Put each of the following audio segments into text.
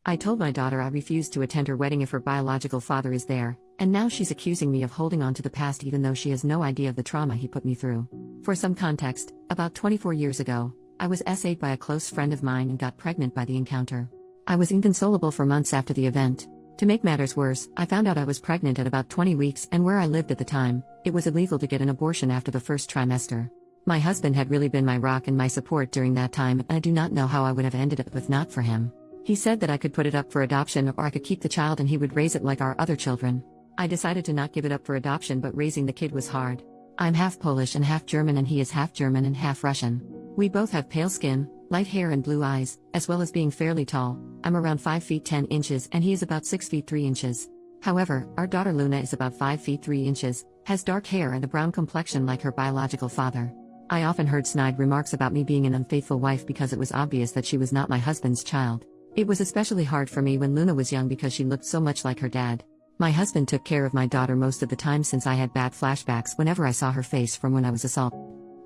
I told my daughter I refused to attend her wedding if her biological father is there, and now she's accusing me of holding on to the past even though she has no idea of the trauma he put me through. For some context, about 24 years ago, I was SA'd by a close friend of mine and got pregnant by the encounter. I was inconsolable for months after the event. To make matters worse, I found out I was pregnant at about 20 weeks, and where I lived at the time, it was illegal to get an abortion after the first trimester. My husband had really been my rock and my support during that time, and I do not know how I would have ended up if not for him. He said that I could put it up for adoption or I could keep the child and he would raise it like our other children. I decided to not give it up for adoption, but raising the kid was hard. I'm half Polish and half German, and he is half German and half Russian. We both have pale skin, light hair and blue eyes, as well as being fairly tall. I'm around 5 feet 10 inches and he is about 6 feet 3 inches. However, our daughter Luna is about 5 feet 3 inches, has dark hair and a brown complexion like her biological father. I often heard snide remarks about me being an unfaithful wife because it was obvious that she was not my husband's child. It was especially hard for me when Luna was young because she looked so much like her dad. My husband took care of my daughter most of the time since I had bad flashbacks whenever I saw her face from when I was assaulted.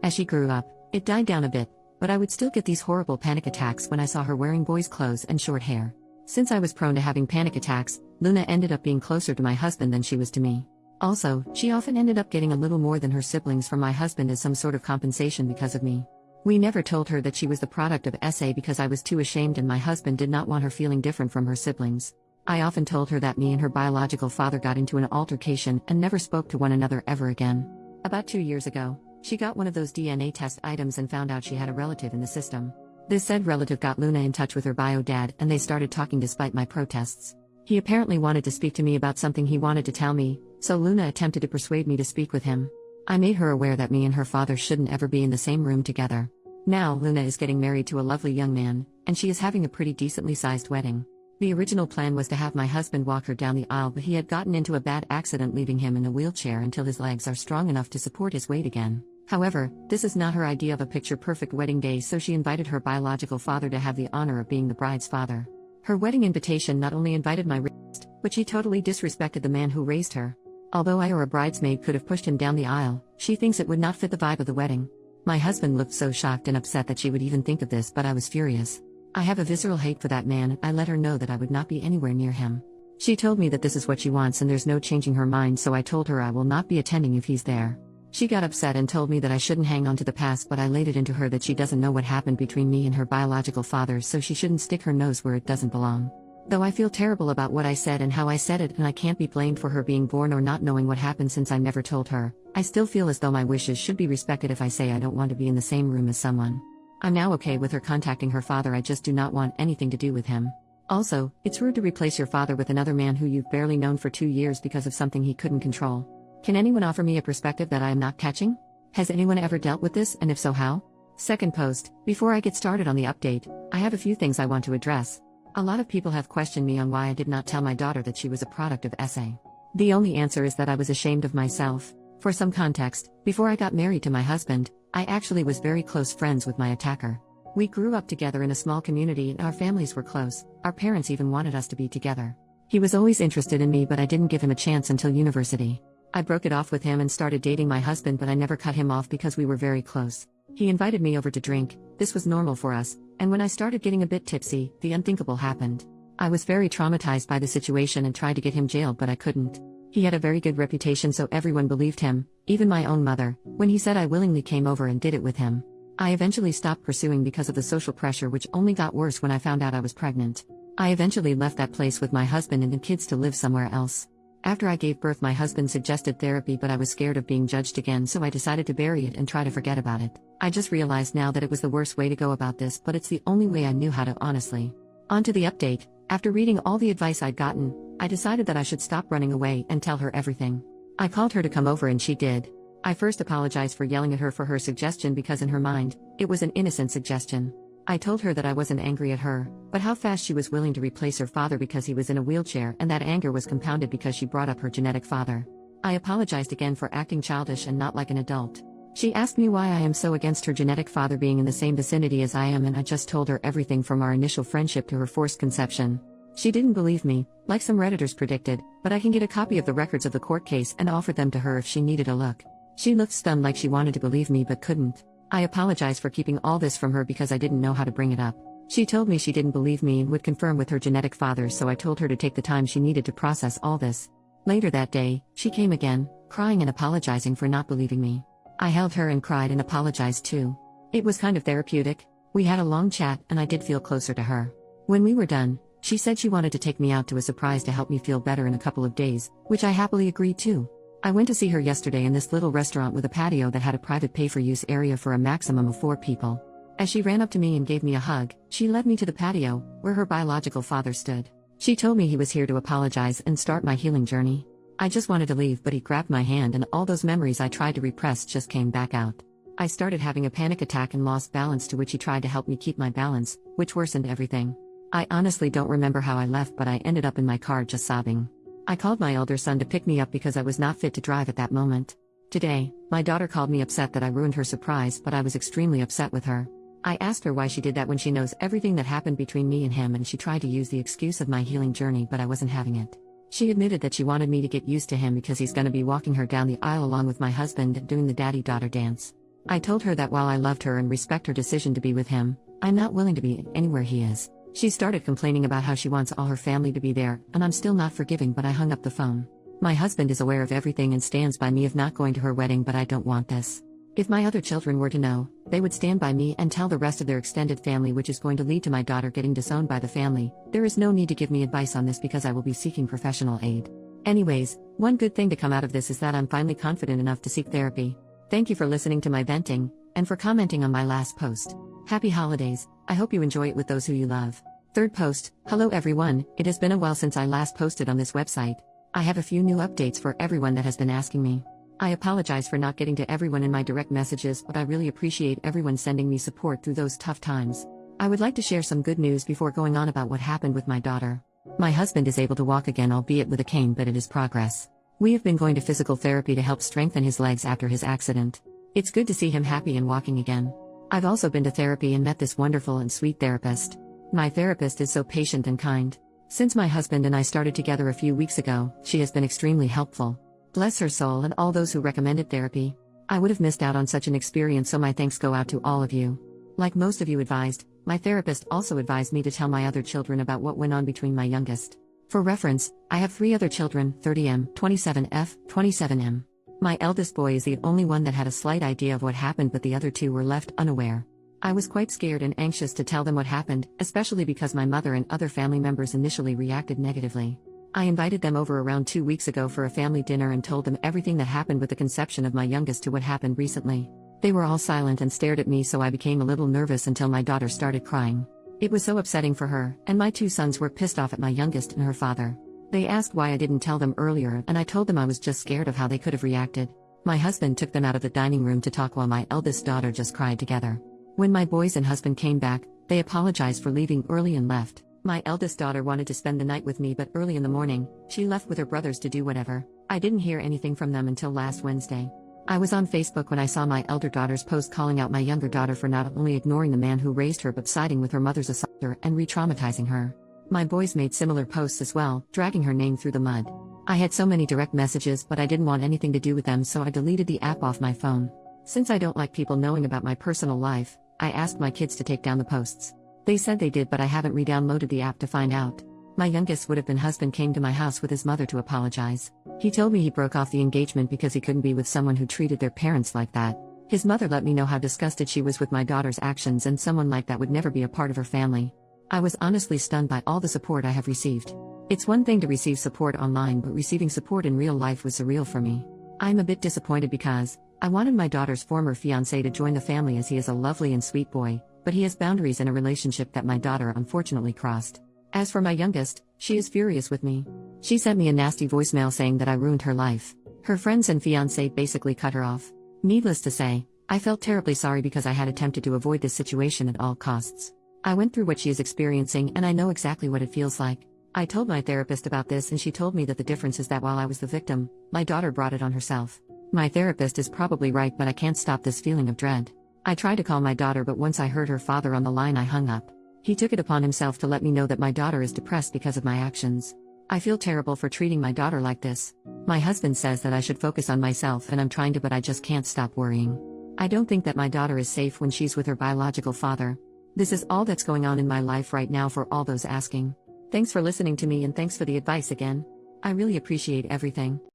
As she grew up, it died down a bit, but I would still get these horrible panic attacks when I saw her wearing boys' clothes and short hair. Since I was prone to having panic attacks, Luna ended up being closer to my husband than she was to me. Also, she often ended up getting a little more than her siblings from my husband as some sort of compensation because of me. We never told her that she was the product of SA because I was too ashamed and my husband did not want her feeling different from her siblings. I often told her that me and her biological father got into an altercation and never spoke to one another ever again. About 2 years ago, she got one of those DNA test items and found out she had a relative in the system. This said relative got Luna in touch with her bio dad and they started talking despite my protests. He apparently wanted to speak to me about something he wanted to tell me, so Luna attempted to persuade me to speak with him. I made her aware that me and her father shouldn't ever be in the same room together. Now Luna is getting married to a lovely young man, and she is having a pretty decently sized wedding. The original plan was to have my husband walk her down the aisle, but he had gotten into a bad accident leaving him in a wheelchair until his legs are strong enough to support his weight again. However, this is not her idea of a picture-perfect wedding day, so she invited her biological father to have the honor of being the bride's father. Her wedding invitation not only invited my raised, but she totally disrespected the man who raised her. Although I or a bridesmaid could have pushed him down the aisle, she thinks it would not fit the vibe of the wedding. My husband looked so shocked and upset that she would even think of this, but I was furious. I have a visceral hate for that man and I let her know that I would not be anywhere near him. She told me that this is what she wants and there's no changing her mind, so I told her I will not be attending if he's there. She got upset and told me that I shouldn't hang on to the past, but I laid it into her that she doesn't know what happened between me and her biological father, so she shouldn't stick her nose where it doesn't belong. Though I feel terrible about what I said and how I said it, and I can't be blamed for her being born or not knowing what happened since I never told her, I still feel as though my wishes should be respected if I say I don't want to be in the same room as someone. I'm now okay with her contacting her father, I just do not want anything to do with him. Also, it's rude to replace your father with another man who you've barely known for 2 years because of something he couldn't control. Can anyone offer me a perspective that I am not catching? Has anyone ever dealt with this, and if so, how? Second post, before I get started on the update, I have a few things I want to address. A lot of people have questioned me on why I did not tell my daughter that she was a product of SA. The only answer is that I was ashamed of myself. For some context, before I got married to my husband, I actually was very close friends with my attacker. We grew up together in a small community and our families were close. Our parents even wanted us to be together. He was always interested in me, but I didn't give him a chance until university. I broke it off with him and started dating my husband, but I never cut him off because we were very close. He invited me over to drink. This was normal for us, and when I started getting a bit tipsy, the unthinkable happened. I was very traumatized by the situation and tried to get him jailed, but I couldn't. He had a very good reputation, so everyone believed him, even my own mother, when he said I willingly came over and did it with him. I eventually stopped pursuing because of the social pressure, which only got worse when I found out I was pregnant. I eventually left that place with my husband and the kids to live somewhere else. After I gave birth, my husband suggested therapy, but I was scared of being judged again, so I decided to bury it and try to forget about it. I just realized now that it was the worst way to go about this, but it's the only way I knew how to, honestly. On to the update. After reading all the advice I'd gotten, I decided that I should stop running away and tell her everything. I called her to come over and she did. I first apologized for yelling at her for her suggestion because in her mind, it was an innocent suggestion. I told her that I wasn't angry at her, but how fast she was willing to replace her father because he was in a wheelchair, and that anger was compounded because she brought up her genetic father. I apologized again for acting childish and not like an adult. She asked me why I am so against her genetic father being in the same vicinity as I am, and I just told her everything from our initial friendship to her forced conception. She didn't believe me, like some Redditors predicted, but I can get a copy of the records of the court case and offer them to her if she needed a look. She looked stunned, like she wanted to believe me but couldn't. I apologize for keeping all this from her because I didn't know how to bring it up. She told me she didn't believe me and would confirm with her genetic father, so I told her to take the time she needed to process all this. Later that day, she came again, crying and apologizing for not believing me. I held her and cried and apologized too. It was kind of therapeutic. We had a long chat and I did feel closer to her. When we were done, she said she wanted to take me out to a surprise to help me feel better in a couple of days, which I happily agreed to. I went to see her yesterday in this little restaurant with a patio that had a private pay-for-use area for a maximum of 4 people. As she ran up to me and gave me a hug, she led me to the patio, where her biological father stood. She told me he was here to apologize and start my healing journey. I just wanted to leave, but he grabbed my hand and all those memories I tried to repress just came back out. I started having a panic attack and lost balance, to which he tried to help me keep my balance, which worsened everything. I honestly don't remember how I left, but I ended up in my car just sobbing. I called my elder son to pick me up because I was not fit to drive at that moment. Today, my daughter called me upset that I ruined her surprise, but I was extremely upset with her. I asked her why she did that when she knows everything that happened between me and him, and she tried to use the excuse of my healing journey, but I wasn't having it. She admitted that she wanted me to get used to him because he's gonna be walking her down the aisle along with my husband and doing the daddy-daughter dance. I told her that while I loved her and respect her decision to be with him, I'm not willing to be anywhere he is. She started complaining about how she wants all her family to be there, and I'm still not forgiving, but I hung up the phone. My husband is aware of everything and stands by me of not going to her wedding, but I don't want this. If my other children were to know, they would stand by me and tell the rest of their extended family, which is going to lead to my daughter getting disowned by the family. There is no need to give me advice on this because I will be seeking professional aid. Anyways, one good thing to come out of this is that I'm finally confident enough to seek therapy. Thank you for listening to my venting, and for commenting on my last post. Happy holidays. I hope you enjoy it with those who you love. Third post. Hello everyone, it has been a while since I last posted on this website. I have a few new updates for everyone that has been asking me. I apologize for not getting to everyone in my direct messages, but I really appreciate everyone sending me support through those tough times. I would like to share some good news before going on about what happened with my daughter. My husband is able to walk again, albeit with a cane, but it is progress. We have been going to physical therapy to help strengthen his legs after his accident. It's good to see him happy and walking again. I've also been to therapy and met this wonderful and sweet therapist. My therapist is so patient and kind. Since my husband and I started together a few weeks ago, she has been extremely helpful. Bless her soul and all those who recommended therapy. I would have missed out on such an experience, so my thanks go out to all of you. Like most of you advised, my therapist also advised me to tell my other children about what went on between my youngest. For reference, I have 3 other children, 30M, 27F, 27M. My eldest boy is the only one that had a slight idea of what happened, but the other 2 were left unaware. I was quite scared and anxious to tell them what happened, especially because my mother and other family members initially reacted negatively. I invited them over around 2 weeks ago for a family dinner and told them everything that happened with the conception of my youngest to what happened recently. They were all silent and stared at me, so I became a little nervous until my daughter started crying. It was so upsetting for her, and my 2 sons were pissed off at my youngest and her father. They asked why I didn't tell them earlier, and I told them I was just scared of how they could have reacted. My husband took them out of the dining room to talk while my eldest daughter just cried together. When my boys and husband came back, they apologized for leaving early and left. My eldest daughter wanted to spend the night with me, but early in the morning, she left with her brothers to do whatever. I didn't hear anything from them until last Wednesday. I was on Facebook when I saw my elder daughter's post calling out my younger daughter for not only ignoring the man who raised her but siding with her mother's assaulter and re-traumatizing her. My boys made similar posts as well, dragging her name through the mud. I had so many direct messages, but I didn't want anything to do with them, so I deleted the app off my phone. Since I don't like people knowing about my personal life, I asked my kids to take down the posts. They said they did, but I haven't re-downloaded the app to find out. My youngest would-have-been husband came to my house with his mother to apologize. He told me he broke off the engagement because he couldn't be with someone who treated their parents like that. His mother let me know how disgusted she was with my daughter's actions, and someone like that would never be a part of her family. I was honestly stunned by all the support I have received. It's one thing to receive support online, but receiving support in real life was surreal for me. I'm a bit disappointed because I wanted my daughter's former fiancé to join the family, as he is a lovely and sweet boy, but he has boundaries in a relationship that my daughter unfortunately crossed. As for my youngest, she is furious with me. She sent me a nasty voicemail saying that I ruined her life. Her friends and fiancé basically cut her off. Needless to say, I felt terribly sorry because I had attempted to avoid this situation at all costs. I went through what she is experiencing, and I know exactly what it feels like. I told my therapist about this, and she told me that the difference is that while I was the victim, my daughter brought it on herself. My therapist is probably right, but I can't stop this feeling of dread. I tried to call my daughter, but once I heard her father on the line, I hung up. He took it upon himself to let me know that my daughter is depressed because of my actions. I feel terrible for treating my daughter like this. My husband says that I should focus on myself, and I'm trying to, but I just can't stop worrying. I don't think that my daughter is safe when she's with her biological father. This is all that's going on in my life right now for all those asking. Thanks for listening to me and thanks for the advice again. I really appreciate everything.